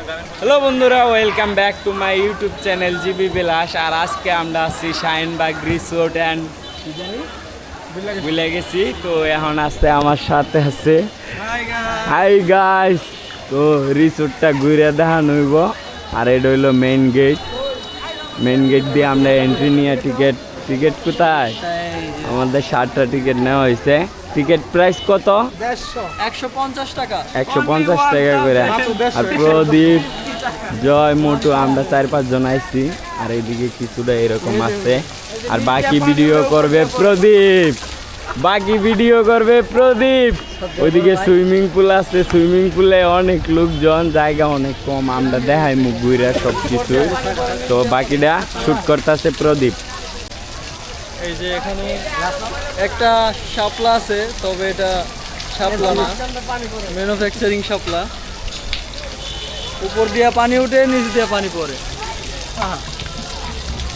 Hello বন্ধুরা, welcome back to my YouTube channel GB বিলাস। আর আজকে আমরা আছি শাহিনবাগ রিসোর্ট অ্যান্ড ভুলে গেছি তো। এখন আসতে আমার সাথে আছে হাই গাইস। তো রিসোর্টটা ঘুরে দেখানো হইব। আর এটা হইলো মেইন গেট। মেইন গেট দিয়ে আমরা এন্ট্রি নিয়ে টিকিট কোথায়? আমাদের 7টা টিকিট নেওয়া হয়েছে। টিকিট প্রাইস কত? 150 টাকা। 150 টাকা করে। আর প্রদীপ, জয়, মোটু আমরা 4-5 জন আইছি। আর এইদিকে কিছুটা এরকম আছে। আর বাকি ভিডিও করবে প্রদীপ। ওইদিকে সুইমিং পুল আছে। সুইমিং পুলে অনেক লোকজন, জায়গা অনেক কম। আমরা দেখাই মুখ ঘুরে সব কিছু। তো বাকিটা শুট করতেছে প্রদীপ। এই যে এখানে একটা শাপলা আছে, তবে এটা শাপলা না, ম্যানুফ্যাকচারিং শাপলা। উপর দিয়ে পানি উঠে, নিচ দিয়ে পানি পড়ে।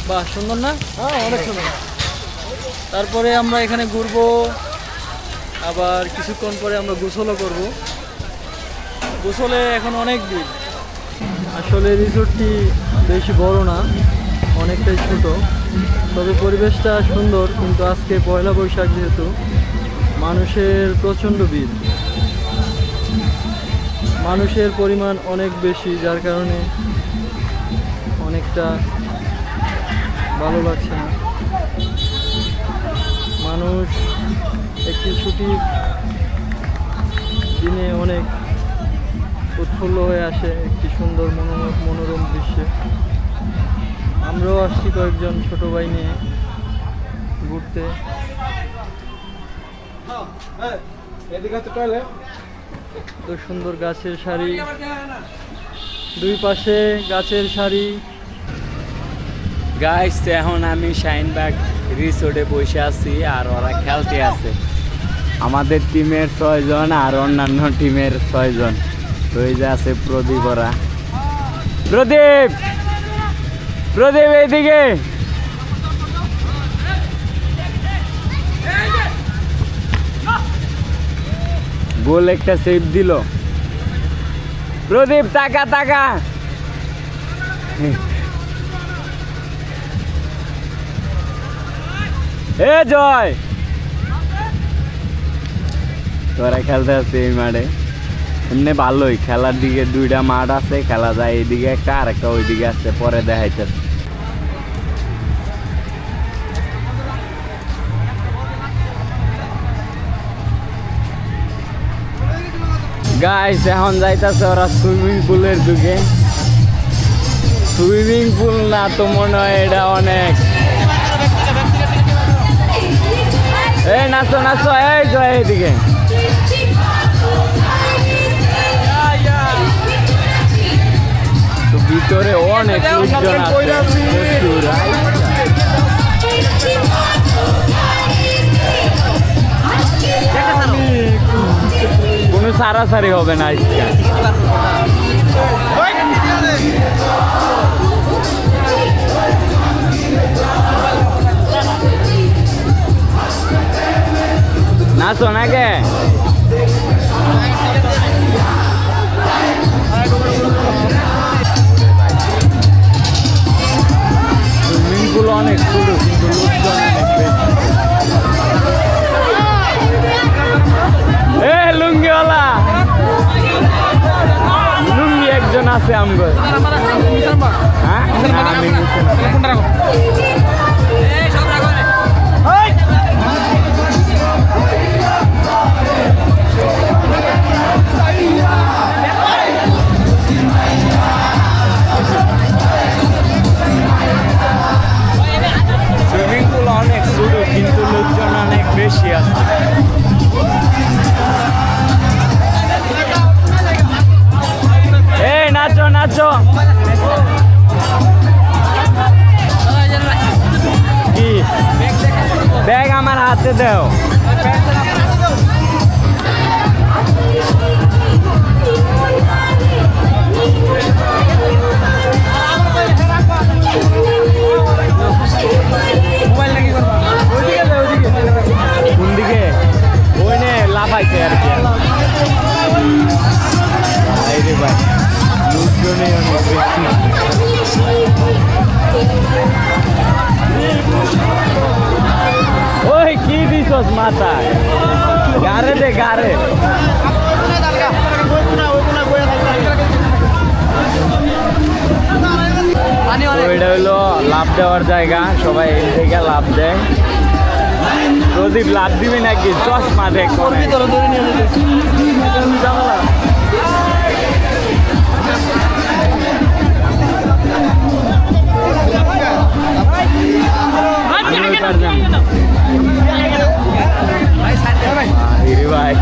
বাহ, সুন্দর না? অনেক সুন্দর। তারপরে আমরা এখানে ঘুরবো, আবার কিছুক্ষণ পরে আমরা গোসলও করব। গোসলে এখন অনেক ভিড়। আসলে রিসোর্টটি বেশি বড় না, অনেকটাই ছোট, তবে পরিবেশটা সুন্দর। কিন্তু আজকে পয়লা বৈশাখ, যেহেতু মানুষের প্রচণ্ড ভিড়, মানুষের পরিমাণ অনেক বেশি, যার কারণে অনেকটা ভালো লাগছে না। মানুষ একটি ছুটির দিনে অনেক উৎফুল্ল হয়ে আসে একটি সুন্দর মনোরম দৃশ্যে। আমরাও আসছি কয়েকজন ছোট ভাই নিয়ে ঘুরতে। তো সুন্দর গাছের সারি, দুই পাশে গাছের সারি। গাইস, এখন আমি শাহিনবাগ রিসোর্টে বসে আছি। আর ওরা খেলতে আছে। আমাদের টিমের 6 জন আর অন্যান্য টিমের 6 জন। তো এই যে আছে প্রদীপ। ওরা প্রদীপ এইদিকে। গোল একটা সেভ দিল প্রদীপ। টাকা এ জয়, তোরা খেলতে আছে এই মাঠে। এমনি ভালোই, খেলার দিকে 2টা মাঠ আছে, খেলা যায়। এইদিকে একটা, আর একটা ওইদিকে আছে, পরে দেখাইতেছে। গাইস, এখন যাইতেছে ওরা সুইমিং পুলের দিকে। সুইমিং পুল না তো মনে হয় এটা অনেক। এই নাচো এই তো এইদিকে। তো ভিতরে অনেক লোকজন আছে, প্রচুর। কোনো সারাসারি হবে না আজকে। নাচো নাকি? সুইমিং পুল অনেক ছোট, কিন্তু লোকজন অনেক বেশি। এ লুঙ্গিওয়ালা, লুঙ্গি একজন আছে আমগো। হ্যাঁ, আমি সুইমিং পুল অনেক ছোট, কিন্তু লোকজন অনেক বেশি আছে। এই নাচো কি ব্যাগ আমার হাতে দাও। কোন দিকে? ওই নে লাফাইছে আর কি। এই রে ভাই, লোকজন সামনেই অনেক বেশি। ওই কি দিছস মাথায়? গারে দে গারে। ওইটা হলো লাভ দেওয়ার জায়গা, সবাই এই থেকে লাভ দেয়। প্রদীপ লাভ দিবি নাকি? চশমা দেখ। ভাই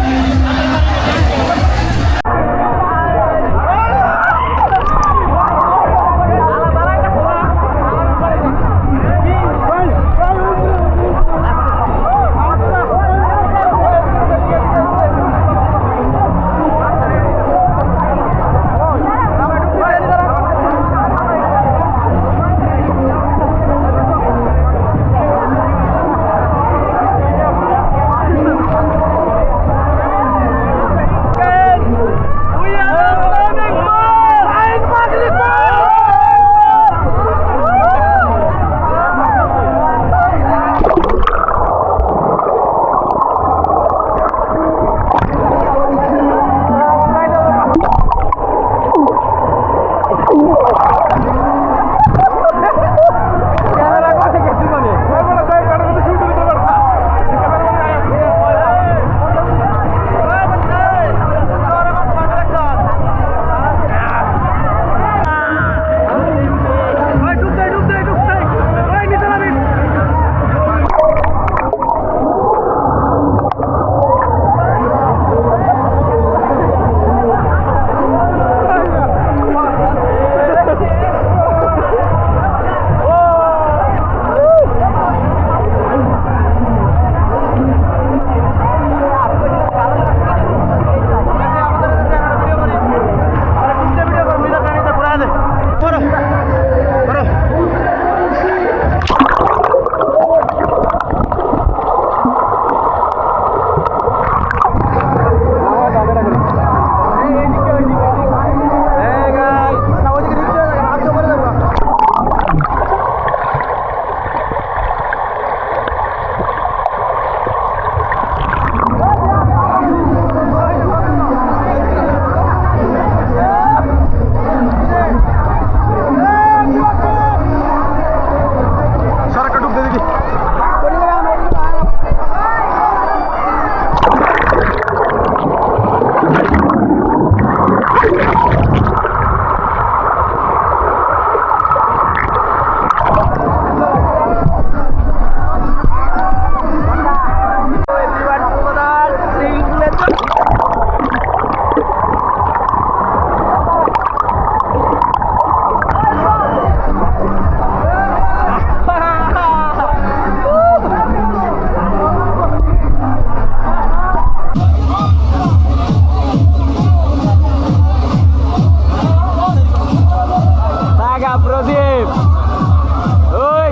প্রদীপ ওই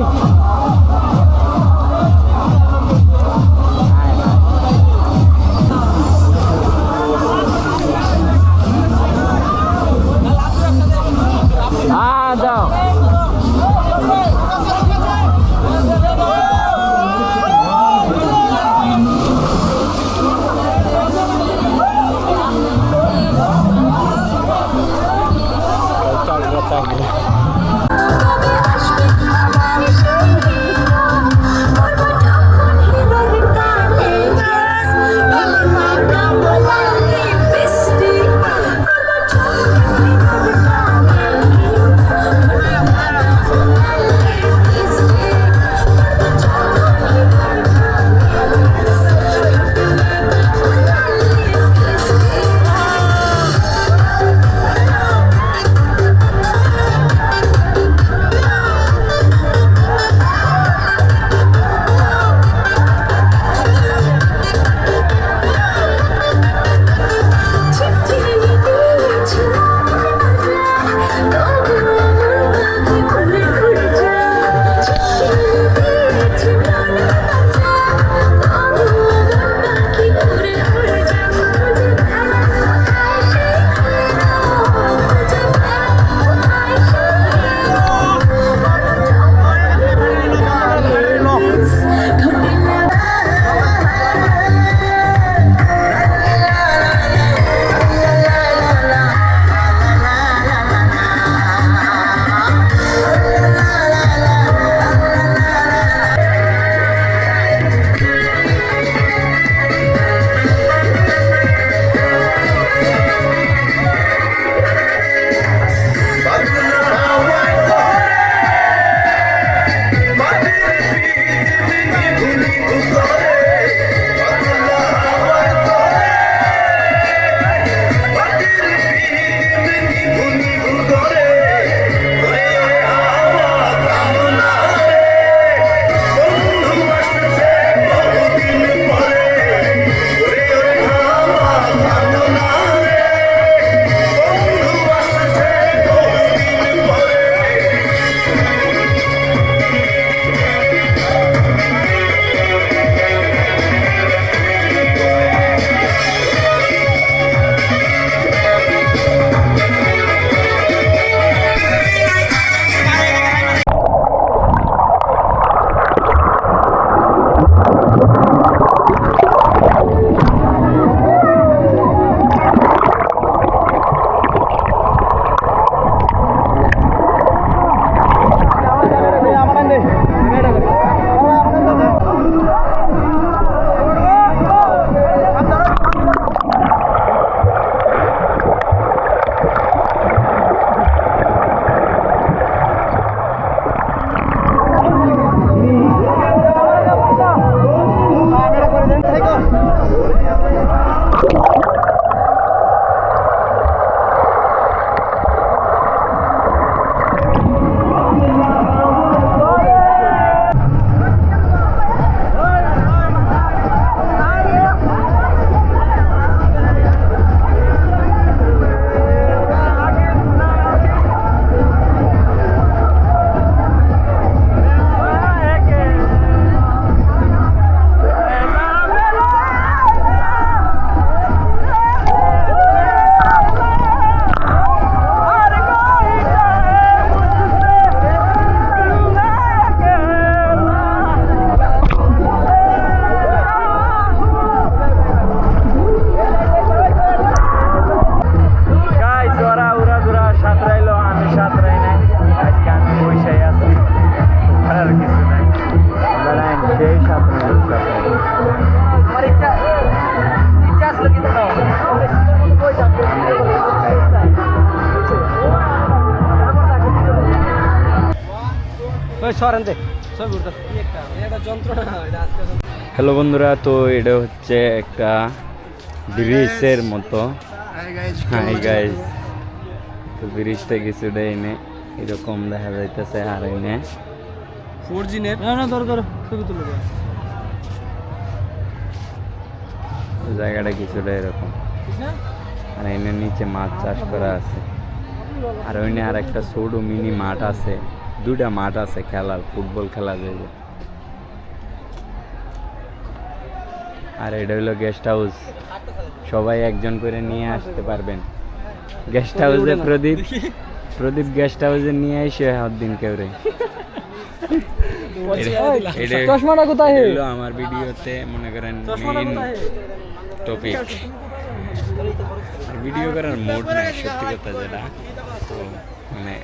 দাও চল আপনি একসাথে। আমার ইচ্ছা আসলে কিন্তু না সরেন দেখ সব এটা যন্ত্রণা এটা আজকে হ্যালো বন্ধুরা, তো এটা হচ্ছে একটা ব্রিজের মতো। হাই গাইজ, তো ব্রিজটা কিছুটা এনে এরকম দেখা যাইতেছে, আর এনে 4G নেট না ধরো ছবি তুলে জায়গাটা কিছুটা এরকম, আর এনে নিচে মাছ চাষ করা আছে। আর ওইনে আর একটা ছোট মিনি মাঠ আছে, দুটা মাঠ আছে খেলার, ফুটবল খেলা যায়। আর এটা হলো গেস্ট হাউস, সবাই একজন করে নিয়ে আসতে পারবেন। গেস্ট হাউসে প্রদীপ গেস্ট হাউসে নিয়ে এসে হাত দিন কেউ রে। চশমাটা কোথায় হলো আমার ভিডিওতে মনে করেন মেইন টপিক। ভিডিও করার মুড নাই সত্যি কথা যেটা, তো মানে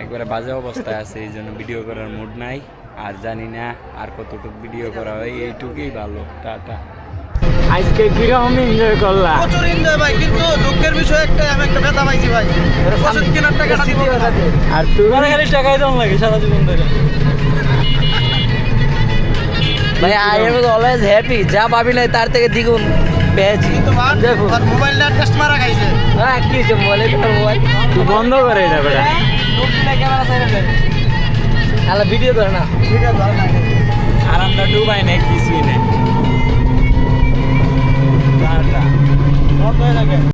একবারে বাজে অবস্থায় আছে, এই জন্য ভিডিও করার মুড নাই। আর জানি না আর কতটুকু ভিডিও করা হয়, এইটুকুই ভালো। টাটা। আজকে কিরকম এনজয় করলাম? প্রচুর এনজয় ভাই, কিন্তু দুঃখের বিষয় একটা, আমি একটা ব্যথা পাইছি ভাই। ওষুধ কেনার টাকাটা দিব না। আর তুই খালি টাকাই দাম লাগে সারা জীবন ধরে। ভাই আই এম অলওয়েজ হ্যাপি, যা পাবি না তার থেকে দ্বিগুণ পেয়েছি। আর মোবাইলটা টেস্ট মারা খাইছে। হ্যাঁ কি হচ্ছে মোবাইলে, তোমার মোবাইল তুই বন্ধ করে এটা বেটা। ক্যামেরা সাইড আলা ভিডিও করে না। আর আমরা ডুবাই নাই, কিছুই নেই। টাটা।